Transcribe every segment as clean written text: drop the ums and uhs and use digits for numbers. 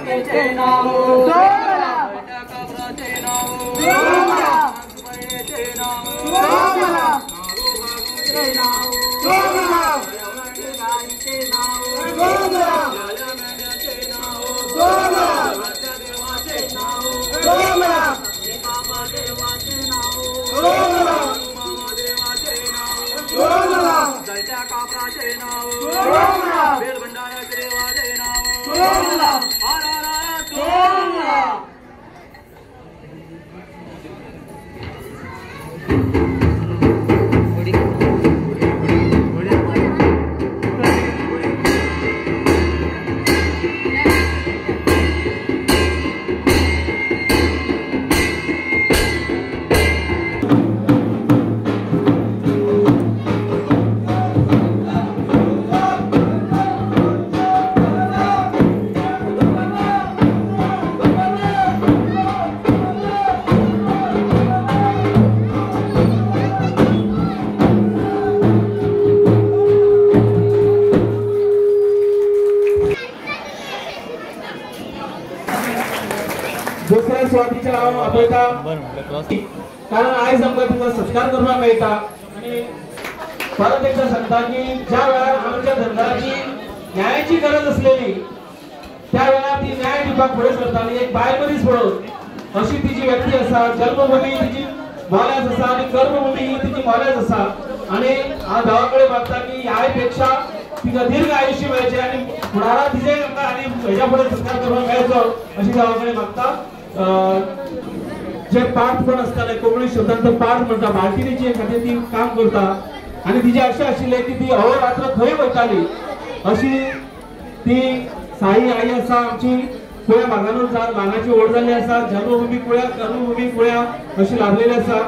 मातेचे नाव सोमला काबराचे नाव सोमला नागबाईचे नाव सोमला नारूबागुचे नाव सोमला देवाचे गाईचे नाव सोमला लाल्या मेंढ्याचे नाव सोमला देवाच्या देवाचे नाव सोमला बाबा देवाचे नाव सोमला मामा देवाचे नाव सोमला जयच्या काबराचे नाव सोमला बेलभंडाराचे देवाचे नाव सोमला आरारा सोमला दुसऱ्या स्वातीच्या आपल्याला कारण आयज आमकां तुमकां सत्कार करपाक मेळटा आनी परत एकदा सांगता की ज्या वेळार आमच्या धंद्याची न्यायाची गरज असलेली त्या वेळार ती न्याय दिवपाक फुडें सरताली एक बायल मनीस म्हणून अशी तिची व्यक्ती आसा जन्मभूमी तिची मोल्याच आसा आनी कर्मभूमी ही तिची मोल्याच आसा आनी हांव देवा कडेन मागता की ह्या पेक्षा तिका दीर्घ आयुष्य मेळचें आनी फुडाराक तिजे आमकां आनी हेच्या फुडें सत्कार करपाक मेळचो अशी देवा कडेन मागता जे पाठ पण असताना कोंकणी शब्दांत पाठ म्हणटा बाळटिणीची खातीर ती काम करता आनी तिचे अशें आशिल्लें की ती अहोरात्र खंय वयताली अशी ती साई आई आसा आमची कुळ्या भागानूच ल्हानाची व्हड जाल्ली आसा जन्मभूमी कुळ्या कर्मभूमी कुळ्या अशी लाभलेली आसा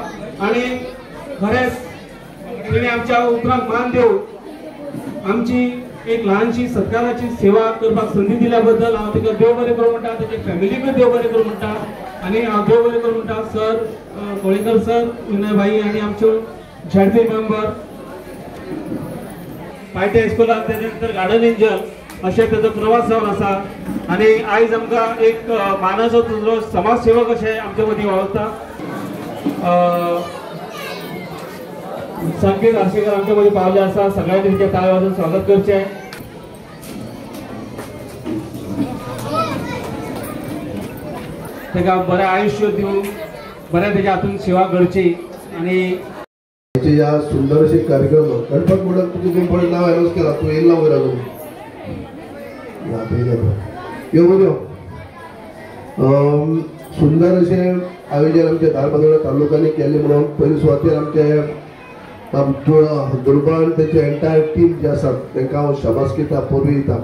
आनी खरेंच तिणें आमच्या उतराक मान देव आमची एक ल्हानशी सत्काराची सेवा करपाक संदी दिल्या बद्दल हांव तिका देव बरें करूं म्हणटा तेजे फॅमिलीकूय देव बरें करूं म्हणटा आनी हांव देव बरें करूं म्हणटा सर कोळेकर सर विनय भाई आनी आमच्यो झेडपी मेंबर पायटे हायस्कुलान तेजे नंतर गार्डन एंजल अशें तेजो प्रवास जावन आसा आनी आयज आमकां एक मानाचो तुजो समाजसेवक अशें आमचे मदीं वळखता संकेत आर्शेकर आमच्या मध्ये पावले आसा सगळ्यांनी तिचे ताळे वाजून स्वागत करचें तेका बरें आयुष्य दिवन बरें तेच्या हातून सेवा करची आनी या सुंदर असे कार्यक्रम गणपत म्हणून तुझे कोण नाव अनाउन्स केला तू येईल ना वयर अजून सुंदर असे आयोजन आमच्या धारबांदोडा तालुक्याने केले म्हणून पयली सुवातेर आमच्या दुर्बळ त्याची एंटायर टीम जी आसात तांकां हांव शाबासकी दिता परबी दिता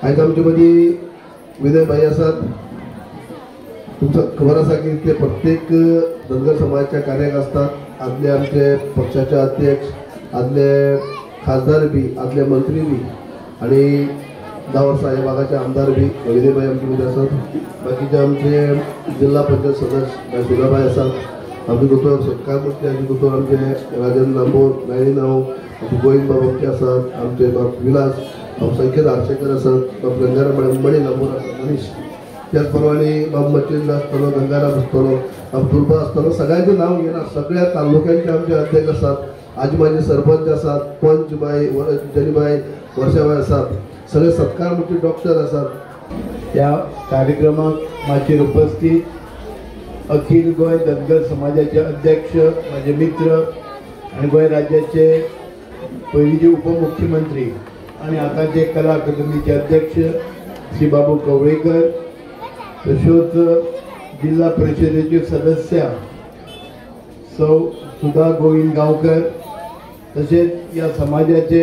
आयज आमचे मदीं विनय भाई आसात तुमकां खबर आसा की ते प्रत्येक धनगर समाजाच्या कार्याक असतात आदले आमचे पक्षाचे अध्यक्ष आदले खासदार बी आदले मंत्री बी आणि 10 वर्सां ह्या भागाचे आमदार बी विनय भाई आमचे मध्ये आसात बाकीचे आमचे जिल्हा पंचायत सदस्य सुनाबाई आसात आमचे दोतोर सत्कार मूर्ती आमचे दोतोर आमचे राजन नांबोर नायणी नाव आमचे गोविंद बाब आमचे आसात आमचे बाब विलास संकेत आर्शेकर आसात बाब गंगाराम मणी नांबोर आसात मनीष त्याच प्रमाणे बाब मचिंद आसतलो गंगाराम आसतलो अब्दुलबा आसतलो सगळ्यांचे नाव घेना सगळ्या तालुक्यांचे आमचे अध्यक्ष आसात आज माझे सरपंच आसात पंच बाई जनीबाई वर्षाबाई आसात सगळे सत्कार मूर्ती डॉक्टर आसात या कार्यक्रमात माझे उपस्थित अखिल गोय धनगर समाजाचे अध्यक्ष माझे मित्र आणि गोय राज्याचे पयलीचे उपमुख्यमंत्री आणि आताचे कला अकादमीचे अध्यक्ष श्री बाबू कवळेकर तशेंच जिल्हा परिषदेचे सदस्य सौ सुधा गोविंद गांवकर तसेच या समाजाचे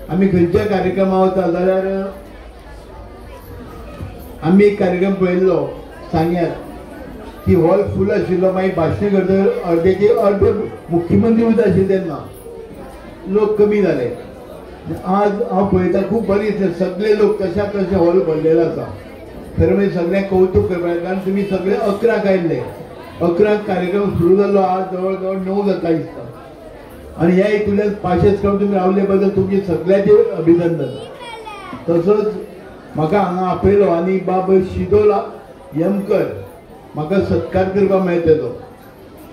आम्ही खंयच्या कार्यक्रमाक वता जाल्यार आम्ही एक कार्यक्रम पळयल्लो सांग्यात की हॉल फुल आशिल्लो मागीर भाशण करता अर्देचे अर्ध मुख्यमंत्री उदक आशिल्ले तेन्ना लोक कमी जाले आज हांव पळयता खूब बरी सगळे लोक कशा कशे हॉल भरलेलो आसा खरें म्हणजे सगळ्यांक कौतुक करपाक कारण तुमी सगळे 11 आयिल्ले 11 कार्यक्रम सुरू जालो आज जवळ जवळ 9 जाता दिसता आणि ह्या इतुल्यान पाशेच करून तुम्ही रावले बद्दल तुमचे सगळ्यांचे अभिनंदन तसंच म्हाका हांगा आपयलो आनी बाब शिदोला यमकर म्हाका सत्कार करपाक मेळटलो.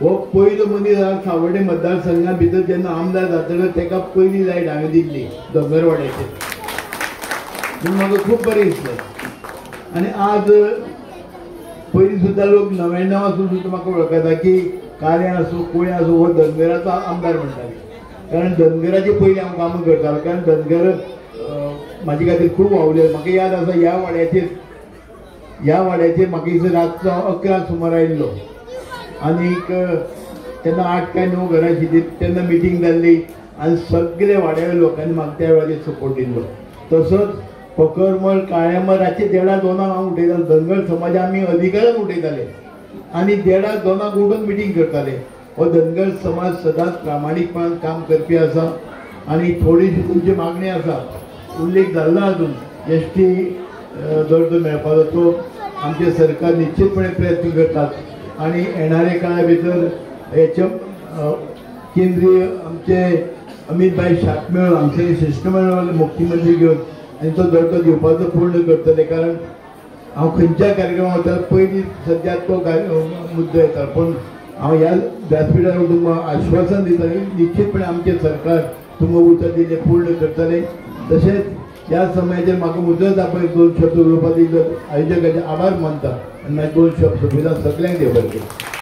हो पयलो मनीस सावड्डे मतदारसंघा भितर जेन्ना आमदार जातलो ताका पयली लायट हांवें दिल्ली दोंगरवाड्याचेर. पूण म्हाका खूब बरें दिसलें. आनी आज पयलीं सुद्दां लोक 99 सुद्दां म्हाका वळखता की कार्यां आसूं कोळी आसूं हो धनगराचो आमदार म्हणटाले. कारण धनगराची पयलीं हांव कामां करतालो. कारण धनगर म्हाजे खातीर खूब वावले. म्हाका याद आसा ह्या वाड्याचेर म्हाका दिसता रातचो 11 सुमार आयिल्लो आनीक तेन्ना 8 काय 9 घरां आशिल्लीं. तेन्ना मिटींग जाल्ली आनी सगळे वाड्याच्या लोकांनी म्हाका त्या वेळाचेर सपोर्ट दिल्लो. तसोच फकरमळ काळेमळ रातचे 1:30-2 हांव उठयतालो. धनगर समाज आमी अधिकारान उठयताले आनी 1:30-2 उठून मिटींग करताले. हो धनगर समाज सदांच प्रामाणीकपणान काम करपी आसा. आनी थोडीशी तुमची मागणी आसा, उल्लेख जाल्लो अजून एसटी दर्जो मेळपाचो. तो आमचे सरकार निश्चितपणे प्रयत्न करतात आनी येणाऱ्या काळा भितर हेचे केंद्रीय आमचे अमित भाई शाकमेळ आमचे शिष्टमंडळ मुख्यमंत्री घेवन आनी तो दर्जो दिवपाचो पूर्ण करतले. कारण हांव खंयच्या कार्यक्रमाक वता पयलीं सद्या तो मुद्दो येता. पूण हांव ह्या व्यासपीठार तुमकां आश्वासन दिता की निश्चितपणे आमचे सरकार तुमकां उतर दिल्लें पूर्ण करतले. तशेंच ह्या समयाचेर म्हाका मुजरत आपण 2 शब्द उलोवपाक दिलो आयोजकाचे आभार मानता आनी मागीर 2 शब्द सोंपयता. सगळ्यांक देव बरें करूं.